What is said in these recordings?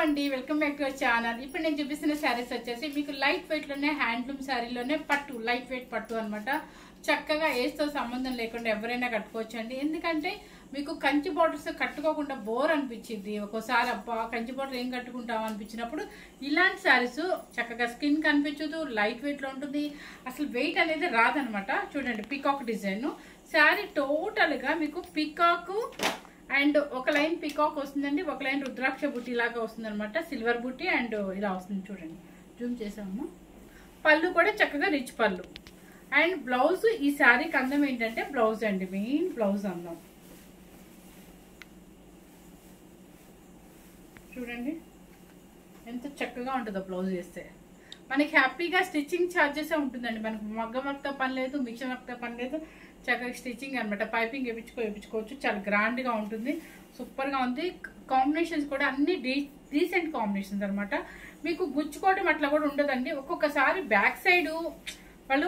అండి, welcome back to our channel. ఇప్పుడు నేను చూపిస్తున్న శారీస్ వచ్చేసి మీకు లైట్ వెయిట్ లోనే హ్యాండ్లూమ్ శారీలోనే పట్టు, లైట్ వెయిట్ పట్టు అనమాట. చక్కగా ఏజ్తో సంబంధం లేకుండా ఎవరైనా కట్టుకోవచ్చు అండి. ఎందుకంటే మీకు కంచి బార్డర్స్ కట్టుకోకుండా బోర్ అనిపించింది ఒక్కోసారి, అబ్బా కంచి బార్డర్ ఏం కట్టుకుంటాం అనిపించినప్పుడు ఇలాంటి శారీస్ చక్కగా స్కిన్ కనిపించదు, లైట్ వెయిట్ లో ఉంటుంది, అసలు వెయిట్ అనేది రాదనమాట. చూడండి పికాక్ డిజైన్ శారీ టోటల్ గా మీకు పికాక్ అండ్ ఒక లైన్ పికాక్ వస్తుందండి, ఒక లైన్ రుద్రాక్ష బుట్టి లాగా వస్తుంది అనమాట, సిల్వర్ బుట్టి అండ్ ఇలా వస్తుంది. చూడండి జూమ్ చేసాము. పళ్ళు కూడా చక్కగా రిచ్ పళ్ళు అండ్ బ్లౌజ్. ఈ శారీకి అందం ఏంటంటే బ్లౌజ్ అండి, మెయిన్ బ్లౌజ్ అందం. చూడండి ఎంత చక్కగా ఉంటుందో బ్లౌజ్ వేస్తే. మనకి హ్యాపీగా స్టిచ్చింగ్ ఛార్జెస్ ఉంటుందండి, మనకు మగ్గం వర్క్తో పని లేదు, మిషన్ వర్క్తో పని లేదు, చక్కగా స్టిచ్చింగ్ అనమాట. పైపింగ్ వేయించుకోవచ్చు, చాలా గ్రాండ్గా ఉంటుంది, సూపర్గా ఉంది. కాంబినేషన్స్ కూడా అన్ని డీసెంట్ కాంబినేషన్స్ అనమాట. మీకు గుచ్చుకోవడం అట్లా కూడా ఉండదండి. ఒక్కొక్కసారి బ్యాక్ సైడ్ వాళ్ళు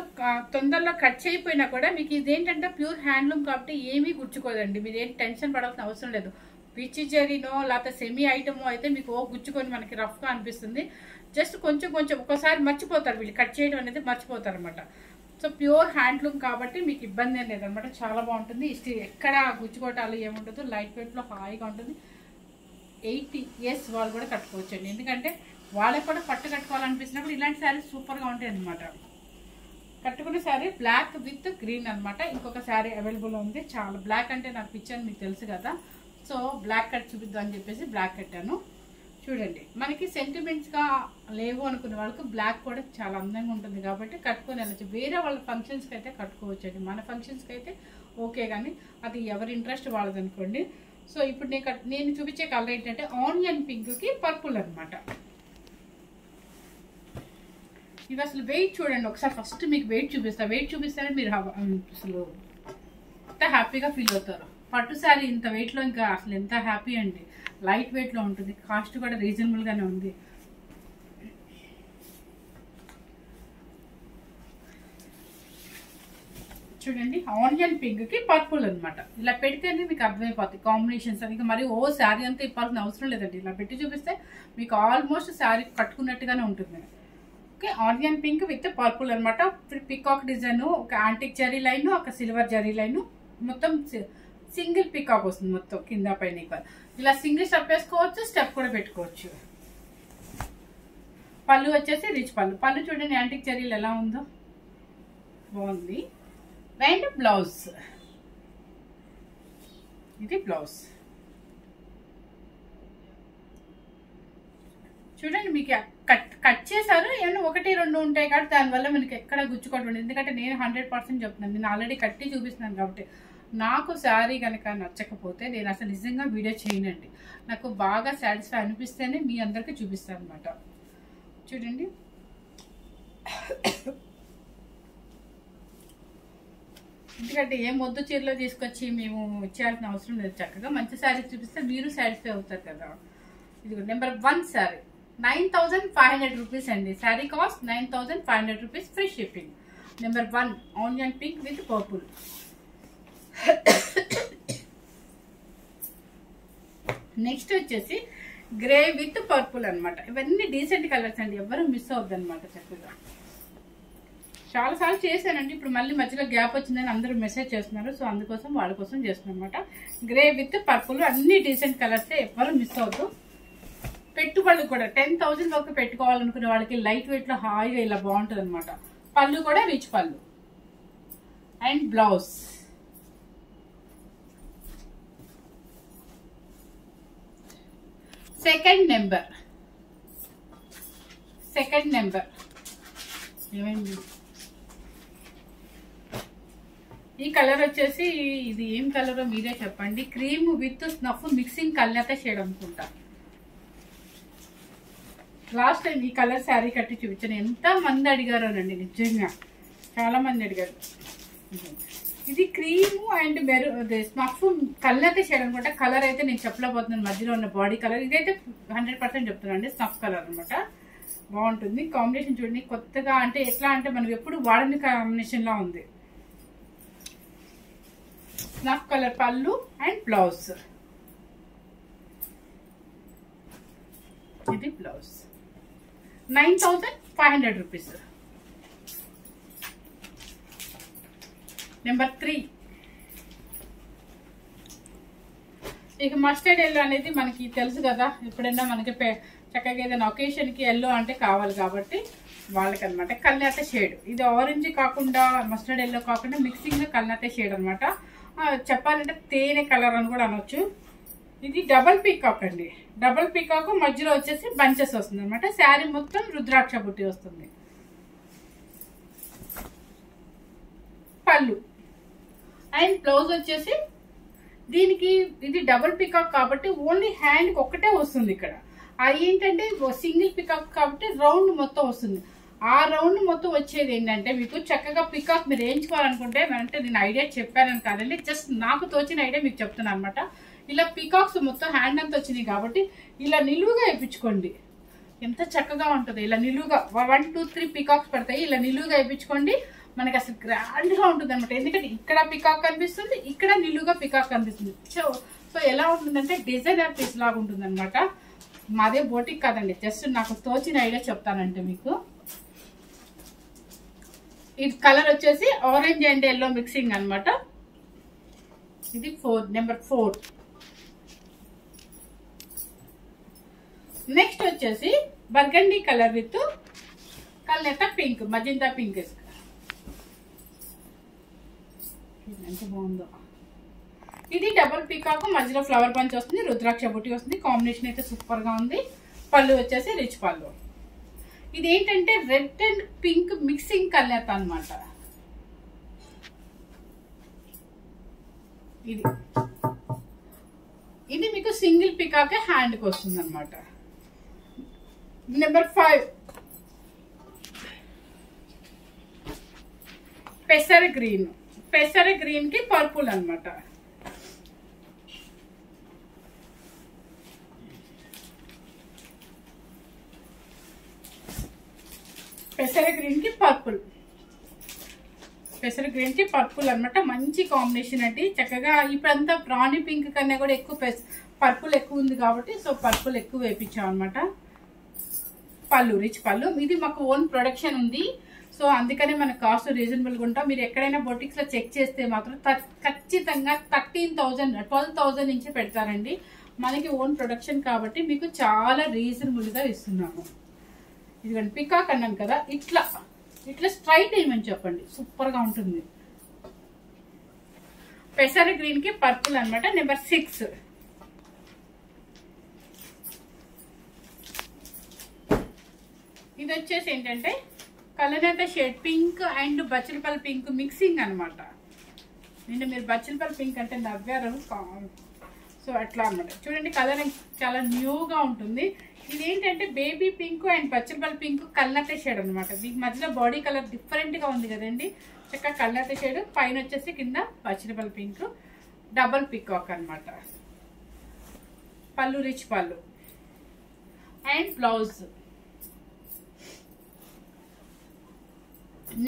తొందరలో కట్ చేయకపోయినా కూడా మీకు ఇదేంటంటే ప్యూర్ హ్యాండ్లూమ్ కాబట్టి ఏమీ గుచ్చుకోదండి. మీరు ఏం టెన్షన్ పడాల్సిన అవసరం లేదు. పిచ్చి జరీనో లేకపోతే సెమీ ఐటమో అయితే మీకు గుచ్చుకొని మనకి రఫ్గా అనిపిస్తుంది. జస్ట్ కొంచెం ఒక్కోసారి మర్చిపోతారు, వీళ్ళు కట్ చేయడం అనేది మర్చిపోతారు అనమాట. సో ప్యూర్ హ్యాండ్లూమ్ కాబట్టి మీకు ఇబ్బంది ఏం లేదనమాట, చాలా బాగుంటుంది. ఎక్కడ గుచ్చుకోవటాలు ఏముంటుందో, లైట్ వెయిట్లో హాయిగా ఉంటుంది. 80 years వాళ్ళు కూడా కట్టుకోవచ్చు అండి, ఎందుకంటే వాళ్ళకి కూడా పట్టు కట్టుకోవాలనిపించినప్పుడు ఇలాంటి శారీస్ సూపర్గా ఉంటాయి అనమాట. కట్టుకున్న శారీ బ్లాక్ విత్ గ్రీన్ అనమాట. ఇంకొక శారీ అవైలబుల్ ఉంది, చాలా బ్లాక్ అంటే నాకు పిచ్చి మీకు తెలుసు కదా, సో బ్లాక్ కట్ చూపిద్దాం అని చెప్పేసి బ్లాక్ కట్టాను. చూడండి మనకి సెంటిమెంట్స్గా లేవు అనుకునే వాళ్ళకి బ్లాక్ కూడా చాలా అందంగా ఉంటుంది కాబట్టి కట్టుకొని వెళ్ళచ్చు. వేరే వాళ్ళ ఫంక్షన్స్కి అయితే కట్టుకోవచ్చు అండి, మన ఫంక్షన్స్కి అయితే ఓకే, కానీ అది ఎవరి ఇంట్రెస్ట్ వాళ్ళదనుకోండి. సో ఇప్పుడు నేను చూపించే కలర్ ఏంటంటే ఆనియన్ పింక్కి పర్పుల్ అనమాట. ఇవి అసలు వెయిట్ చూడండి ఒకసారి, ఫస్ట్ మీకు వెయిట్ చూపిస్తా. వెయిట్ చూపిస్తేనే మీరు అసలు ఎంత హ్యాపీగా ఫీల్ అవుతారు. పట్టు శారీ ఇంత వెయిట్లో ఇంకా అసలు ఎంత హ్యాపీ అండి. లైట్ వెయిట్లో ఉంటుంది, కాస్ట్ కూడా రీజనబుల్గానే ఉంది. చూడండి ఆనియన్ పింక్కి పర్పుల్ అనమాట. ఇలా పెడితేనే మీకు అర్థమైపోతుంది కాంబినేషన్స్ అని. మరి ఓ శారీ అంతా ఇప్పాల్సిన అవసరం లేదండి, ఇలా పెట్టి చూపిస్తే మీకు ఆల్మోస్ట్ శారీ కట్టుకున్నట్టుగానే ఉంటుంది. Okay, onion pink with purple అనమాట. పికాక్ డిజైన్, ఒక యాంటిక్ జరీ లైన్, ఒక సిల్వర్ జరీ లైన్, మొత్తం సింగిల్ పికాక్ వస్తుంది మొత్తం కింద పైన. ఇలా సింగిల్ స్టెప్ వేసుకోవచ్చు, స్టెప్ కూడా పెట్టుకోవచ్చు. పళ్ళు వచ్చేసి రిచ్ పళ్ళు. పళ్ళు చూడండి యాంటిక్ జరీలు ఎలా ఉందో, బాగుంది. అండ్ బ్లౌజ్, ఇది బ్లౌజ్. చూడండి మీకు కట్ చేశారు, ఏమన్నా 1-2 ఉంటాయి కాబట్టి దానివల్ల మనకి ఎక్కడ గుచ్చుకోవడం. ఎందుకంటే నేను 100% చెప్తున్నాను, నేను ఆల్రెడీ కట్టి చూపిస్తున్నాను కాబట్టి. నాకు శారీ కనుక నచ్చకపోతే నేను అసలు నిజంగా వీడియో చేయనండి. నాకు బాగా సాటిస్ఫై అనిపిస్తేనే మీ అందరికీ చూపిస్తాను అనమాట. చూడండి ఎందుకంటే ఏ మొద్దు చీరలో తీసుకొచ్చి మేము ఇచ్చేయాల్సిన అవసరం లేదు. చక్కగా మంచి శారీస్ చూపిస్తే మీరు సాటిస్ఫై అవుతారు కదా. ఇది నెంబర్ 1 శారీ 9500 రూపీస్ అండి. Sari cost 9500 rupees, free shipping. Number 1 onion pink with purple. Next వచ్చేసి గ్రే విత్ పర్పుల్ అనమాట. ఇవన్నీ డీసెంట్ కలర్స్ అండి, ఎవరు మిస్ అవద్దు అనమాట. చక్కగా చాలాసార్లు చేశానండి, ఇప్పుడు మళ్ళీ మధ్యలో గ్యాప్ వచ్చిందని అందరూ మెసేజ్ చేస్తున్నారు, సో అందుకోసం వాళ్ళ కోసం చేస్తున్నాను అనమాట. గ్రే విత్ పర్పుల్ అన్ని డీసెంట్ కలర్సే, ఎవరు మిస్ అవద్దు. పెట్టుబడులు కూడా 10,000 వరకు పెట్టుకోవాలనుకునే వాళ్ళకి లైట్ వెయిట్ లో హాయిగా ఇలా బాగుంటుంది అనమాట. పళ్ళు కూడా రిచ్ పళ్ళు అండ్ బ్లౌజ్. సెకండ్ నెంబర్ ఏమైంది, ఈ కలర్ వచ్చేసి ఇది ఏం కలరో మీరే చెప్పండి. క్రీమ్ విత్ స్నఫ్ మిక్సింగ్ కల్నేత షేడ్ అనుకుంటా. లాస్ట్ టైం ఈ కలర్ శారీ కట్టి చూపించాను, ఎంత మంది అడిగారోనండి, నిజంగా చాలా మంది అడిగారు. ఇది క్రీమ్ అండ్ స్నఫ్ కల్నేత షేడ్ అనుకుంటా. కలర్ అయితే నేను చెప్పలేకపోతున్నాను, మధ్యలో ఉన్న బాడీ కలర్. ఇదైతే 100% చెప్తున్నాను అండి, స్నఫ్ కలర్ అనమాట. బాగుంటుంది కాంబినేషన్. చూడండి కొత్తగా, అంటే ఎట్లా అంటే మనం ఎప్పుడు వాడని కాంబినేషన్ లా ఉంది. స్నఫ్ కలర్ పళ్ళు అండ్ బ్లౌజ్. ఇది బ్లౌజ్ 9500 రూపీస్. నెంబర్ 3 ఇక మస్టర్డ్ ఎల్లో అనేది మనకి తెలుసు కదా, ఎప్పుడైనా మనకి చక్కగా ఏదైనా ఒకేషన్కి ఎల్లో అంటే కావాలి కాబట్టి వాళ్ళకి అనమాట. కల్నేత షేడ్, ఇది ఆరెంజ్ కాకుండా మస్టర్డ్ ఎల్లో కాకుండా మిక్సింగ్ కల్నేత షేడ్ అనమాట. చెప్పాలంటే తేనె కలర్ అని కూడా అనొచ్చు. ఇది డబల్ పీకాక్ అండి. డబల్ పీకాక్ మధ్యలో వచ్చేసి బంచెస్ వస్తుంది అనమాట. శారీ మొత్తం రుద్రాక్ష బుట్టి వస్తుంది. పళ్ళు అండ్ బ్లౌజ్ వచ్చేసి దీనికి ఇది డబుల్ పికాక్ కాబట్టి ఓన్లీ హ్యాండ్కి ఒక్కటే వస్తుంది. ఇక్కడ ఏంటంటే సింగిల్ పికాక్ కాబట్టి రౌండ్ మొత్తం వస్తుంది. ఆ రౌండ్ మొత్తం వచ్చేది ఏంటంటే మీకు చక్కగా పికాక్ మీరు వేయించుకోవాలనుకుంటే, అంటే నేను ఐడియా చెప్పానని కాదండి, జస్ట్ నాకు తోచిన ఐడియా మీకు చెప్తున్నాను అనమాట. ఇలా పికాక్స్ మొత్తం హ్యాండ్ అంతా వచ్చినాయి కాబట్టి ఇలా నిలువుగా వేయించుకోండి. ఎంత చక్కగా ఉంటుంది. ఇలా నిలువుగా 1 2 3 పికాక్స్ పడతాయి. ఇలా నిలువుగా వేయించుకోండి. మనకి అసలు గ్రాండ్ గా ఉంటుంది అనమాట. ఎందుకంటే ఇక్కడ పికాక్ కనిపిస్తుంది, ఇక్కడ నిలువుగా పికాక్ కనిపిస్తుంది. సో ఎలా ఉంటుందంటే డిజైనర్ పీస్ లాగా ఉంటుంది అనమాట. మాదే బోటిక్ కాదండి, జస్ట్ నాకు తోచిన ఐడియా చెప్తానంటే మీకు. ఇది కలర్ వచ్చేసి ఆరెంజ్ అండ్ ఎల్లో మిక్సింగ్ అనమాట. ఇది నెంబర్ 4. నెక్స్ట్ వచ్చేసి బర్గండీ కలర్ విత్ కల్నేత పింక్, మజంతా పింక్. ఎంత బాగుందో. ఇది డబుల్ పీకాక్, మధ్యలో ఫ్లవర్ బంచ్ వస్తుంది, రుద్రాక్ష బుట్టి వస్తుంది. కాంబినేషన్ అయితే సూపర్ గా ఉంది. పళ్ళు వచ్చేసి రిచ్ పళ్ళు. ఇది ఏంటంటే రెడ్ అండ్ పింక్ మిక్సింగ్ కల్నేత అనమాట. ఇది మీకు సింగిల్ పికాకే హ్యాండ్ కి వస్తుంది అనమాట. నెంబర్ 5 పెసర గ్రీన్. పెసర గ్రీన్ కి పర్పుల్ అనమాట. పెసర గ్రీన్ కి పర్పుల్, పెసర గ్రీన్ కి పర్పుల్ అనమాట. మంచి కాంబినేషన్ అండి. చక్కగా ఇప్పుడంతా రాణి పింక్ కన్నా కూడా ఎక్కువ పర్పుల్ ఎక్కువ ఉంది కాబట్టి సో పర్పుల్ ఎక్కువ వేయించాం అనమాట. పళ్ళు రిచ్ పళ్ళు. ఇది మాకు ఓన్ ప్రొడక్షన్ ఉంది, సో అందుకనే మన కాస్ట్ రీజనబుల్ గా ఉంటాం. మీరు ఎక్కడైనా బొటిక్స్ లో చెక్ చేస్తే మాత్రం ఖచ్చితంగా 13,000 12,000 నుంచి పెడతారండి. మనకి ఓన్ ప్రొడక్షన్ కాబట్టి మీకు చాలా రీజనబుల్ గా ఇస్తున్నాము. ఇదిగోండి పికాక్ అన్నాను కదా, ఇట్లా స్ట్రైట్ వేయమని చెప్పండి, సూపర్ గా ఉంటుంది. పెసర గ్రీన్ కి పర్పుల్ అనమాట. నెంబర్ 6 ఇది వచ్చేసి ఏంటంటే కలనేత shade pink and Bachchalapalli pink mixing అనమాట. నిన్న మీరు బచ్చలపల్లి పింక్ అంటే నవ్వారు, సో అట్లా అనమాట. చూడండి కలర్ చాలా న్యూగా ఉంటుంది. ఇది ఏంటంటే baby pink and Bachchalapalli pink కలనేత షేడ్ అనమాట. దీని మధ్యలో బాడీ కలర్ డిఫరెంట్ గా ఉంది కదండి, చక్కగా కలనేత షేడ్. పైన వచ్చేసి కింద బచ్చలపల్లి పింక్, డబల్ పికాక్ అనమాట. పళ్ళు రిచ్ పళ్ళు అండ్ బ్లౌజ్.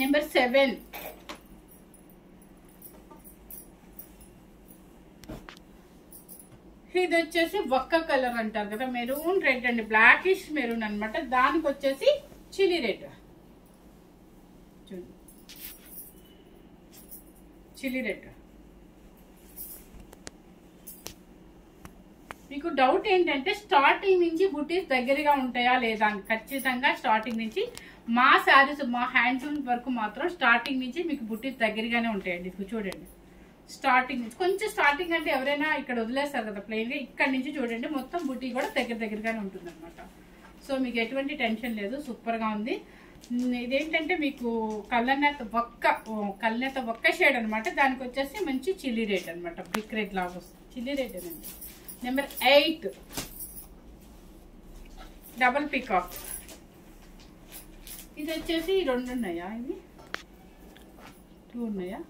నెంబర్ 7 ఇది వచ్చేసి ఒక్క కలర్ అంటారు కదా, మెరూన్ రెడ్ అండి, బ్లాకిష్ మెరూన్ అనమాట. దానికి వచ్చేసి చిల్లీ రెడ్. చూడండి చిల్లీ రెడ్. మీకు డౌట్ ఏంటంటే స్టార్టింగ్ నుంచి బుటీస్ దగ్గరగా ఉంటాయా లేదా అని. ఖచ్చితంగా స్టార్టింగ్ నుంచి మా శారీస్, మా హ్యాండ్లూమ్ వరకు మాత్రం స్టార్టింగ్ నుంచి మీకు బుటీస్ దగ్గరగానే ఉంటాయండి. ఇప్పుడు చూడండి స్టార్టింగ్ నుంచి, కొంచెం స్టార్టింగ్ అంటే ఎవరైనా ఇక్కడ వదిలేస్తారు కదా ప్లెయిన్ గా, ఇక్కడ నుంచి చూడండి మొత్తం బుటీ కూడా దగ్గరగానే ఉంటుంది అనమాట. సో మీకు ఎటువంటి టెన్షన్ లేదు, సూపర్ గా ఉంది. ఇదేంటంటే మీకు కలనేత ఒక్క షేడ్ అనమాట. దానికి వచ్చేసి మంచి చిల్లీ రెడ్ అనమాట, బ్రిక్ రెడ్ లాగా వస్తుంది. చిల్లీ రెడ్ అండి. Number 8 double peacock. ఇది వచ్చేసి 2 ఉన్నాయా, ఇవి 2 ఉన్నాయా,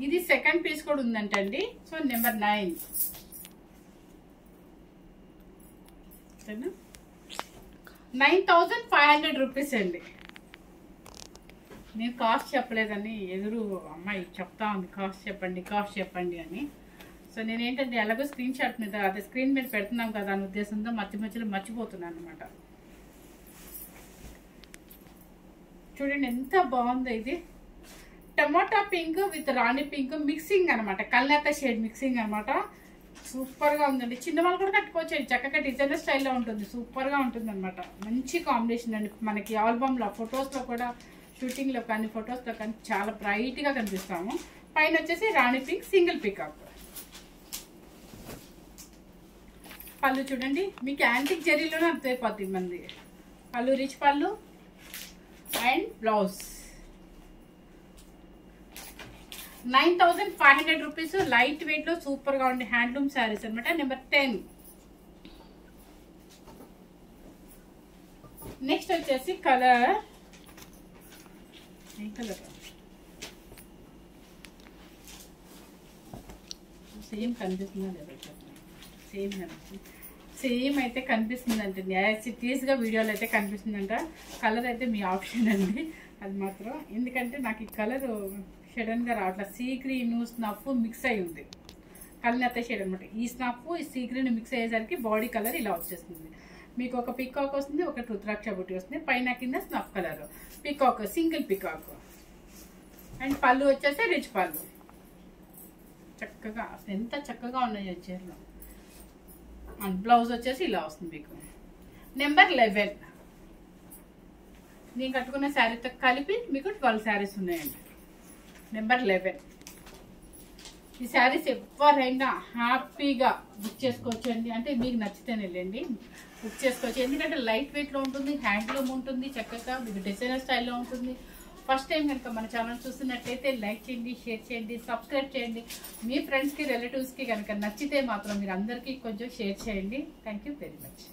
ఇది సెకండ్ పీస్ కూడా ఉందంటండి. సో నెంబర్ 9 9,500 రూపీస్ అండి. నేను కాస్ట్ చెప్పలేదని ఎదురు అమ్మాయి చెప్తా ఉంది, కాస్ట్ చెప్పండి అని. సో నేనేంటంటే ఎలాగో స్క్రీన్ షాట్ మీద అదే స్క్రీన్ మీద పెడుతున్నాం కదా అనే ఉద్దేశంతో మధ్యలో మర్చిపోతున్నాను అనమాట. చూడండి ఎంత బాగుందో ఇది. Tomato pink with rani pink mixing అనమాట, కల్నేత షేడ్ మిక్సింగ్ అనమాట. సూపర్గా ఉందండి. చిన్నవాళ్ళు కూడా కట్టుకోవచ్చు, చక్కగా డిజైనర్ స్టైల్లో ఉంటుంది, సూపర్గా ఉంటుంది అనమాట. మంచి కాంబినేషన్ అండి. మనకి ఆల్బమ్లో ఫొటోస్లో కూడా, షూటింగ్లో కానీ ఫొటోస్లో కానీ చాలా బ్రైట్గా కనిపిస్తాము. పైన వచ్చేసి రాణి పింక్ సింగిల్ పికాక్. పళ్ళు చూడండి, మీకు యాంటిక్ జరీలోనే అర్థమైపోద్ది మంది. పళ్ళు రిచ్ పళ్ళు and blouse. 9500 rupees. Light weight లో సూపర్ గా ఉండే హ్యాండ్లూమ్ శారీస్ అనమాట. నెంబర్ 10. నెక్స్ట్ వచ్చేసి కలర్, ఏ కలర్ సేమ్ కనిపిస్తుందా లేదా? సేమ్ అయితే కనిపిస్తుంది అంటే యాజ్ ఇట్ ఈస్ గా వీడియోలో అయితే కనిపిస్తుందంట. కలర్ అయితే మీ ఆప్షన్ అండి అది మాత్రం. ఎందుకంటే నాకు ఈ కలర్ సడన్ గా రావట్లేదు. సీ గ్రీన్ స్నఫ్ మిక్స్ అయి ఉంది, కల్నేత షేడ్ అనమాట. ఈ స్నఫ్ ఈ సీ గ్రీన్ మిక్స్ అయ్యేసరికి బాడీ కలర్ ఇలా వచ్చేస్తుంది. మీకు ఒక పికాక్ వస్తుంది, ఒక రుద్రాక్ష బుట్టి వస్తుంది, పైన కింద snuff colour peacock, single peacock. And పళ్ళు వచ్చేసి రిచ్ పళ్ళు. చక్కగా ఎంత చక్కగా ఉన్నాయి చీరలు. అండ్ బ్లౌజ్ వచ్చేసి ఇలా వస్తుంది మీకు. నెంబర్ 11. నేను కట్టుకున్న శారీతో కలిపి మీకు 12 శారీస్ ఉన్నాయండి. నెంబర్ 11. ఈ శారీస్ ఎవరైనా హ్యాపీగా బుక్ చేసుకోవచ్చు అండి. అంటే మీకు నచ్చితేనే వెళ్ళండి బుక్ చేసుకోవచ్చు. ఎందుకంటే లైట్ వెయిట్లో ఉంటుంది, హ్యాండ్లూమ్ ఉంటుంది, చక్కగా మీకు డిజైనర్ స్టైల్లో ఉంటుంది. ఫస్ట్ టైం కనుక మన ఛానల్ చూస్తున్నట్లయితే లైక్ చేయండి, షేర్ చేయండి, సబ్స్క్రైబ్ చేయండి. మీ ఫ్రెండ్స్కి రిలేటివ్స్కి కనుక నచ్చితే మాత్రం మీరు అందరికీ కొంచెం షేర్ చేయండి. Thank you very much.